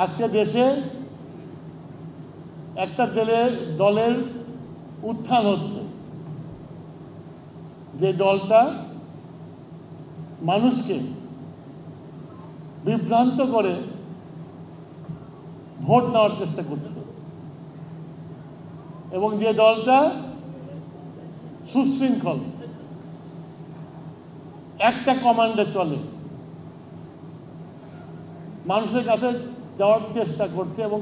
আজকে দেশে একটা দলের উত্থান হচ্ছে, যে দলটা মানুষকে বিভ্রান্ত করে ভোট নেওয়ার চেষ্টা করছে, এবং যে দলটা সুশৃঙ্খল একটা কমান্ডে চলে, মানুষের কাছে যাওয়ার চেষ্টা করছে এবং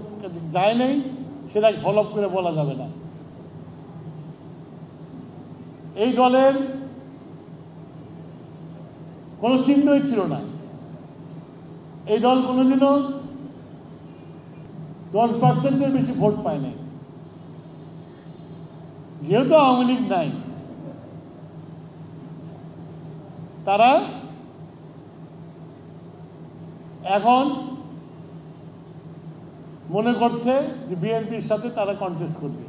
যায় নাই সেটা হলফ করে বলা যাবে না। এই দলের কোনো চিহ্নই ছিল না। এই দল কোনোদিনও 10%-এর বেশি ভোট পায় নাই। যেহেতু আওয়ামী লীগ নাই, তারা এখন মনে করছে যে বিএনপির সাথে তারা কন্টেস্ট করবে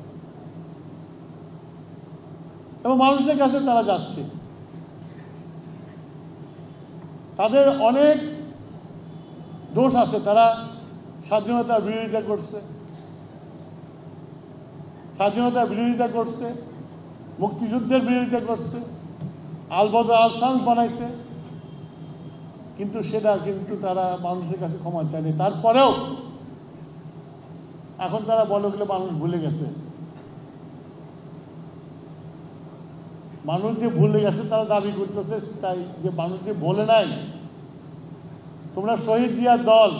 এবং মানুষের কাছে তারা যাচ্ছে। তাদের অনেক দোষ আছে, তারা স্বাধীনতার বিরোধিতা করছে, মুক্তিযুদ্ধের বিরোধিতা করছে, আলবদর আলসান বানাইছে, কিন্তু তারা মানুষের কাছে ক্ষমা চায়নি। তারপরেও এখন তারা বলে গেলে মানুষ ভুলে গেছে। মানুষ যে ভুলে গেছে তারা দাবি করতেছে তাই, যে মানুষ যে বলে নাই। তোমরা শহীদ জিয়ার দল,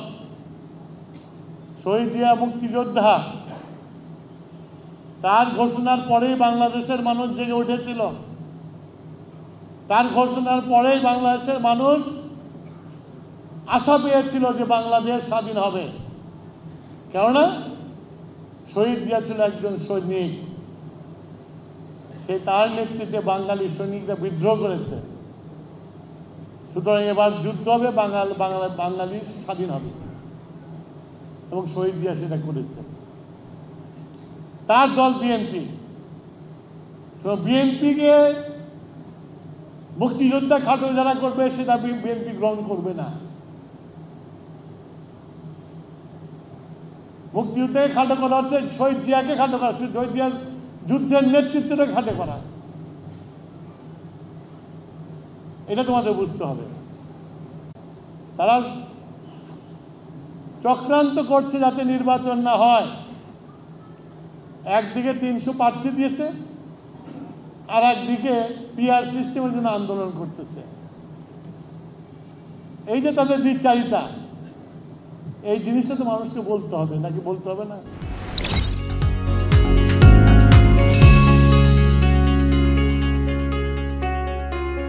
শহীদ জিয়া মুক্তিযোদ্ধা, তার ঘোষণার পরেই বাংলাদেশের মানুষ জেগে উঠেছিল। তার ঘোষণার পরেই বাংলাদেশের মানুষ আশা পেয়েছিল যে বাংলাদেশ স্বাধীন হবে, কেননা শহীদ জিয়া ছিল একজন সৈনিক। সে তার নেতৃত্বে বাঙালি সৈনিকরা বিদ্রোহ করেছে, সুতরাং এবার যুদ্ধ হবে, বাঙালি স্বাধীন হবে, এবং শহীদ জিয়া সেটা করেছে। তার দল বিএনপিকে মুক্তিযোদ্ধা খাটো যারা করবে সেটা বিএনপি গ্রহণ করবে না। মুক্তিযুদ্ধকে খাটো করা হচ্ছে, শহীদ জিয়াকে খাটো করা হচ্ছে, শহীদ জিয়ার যুদ্ধের নেতৃত্বটা খাটো করা। এটা তোমাদের বুঝতে হবে। তারা চক্রান্ত করছে যাতে নির্বাচন না হয়। একদিকে 300 প্রার্থী দিয়েছে, আর একদিকে পিআর সিস্টেমের জন্য আন্দোলন করতেছে। এই যে তাদের দ্বিচারিতা, এই জিনিসটা তো মানুষকে বলতে হবে, নাকি বলতে হবে না?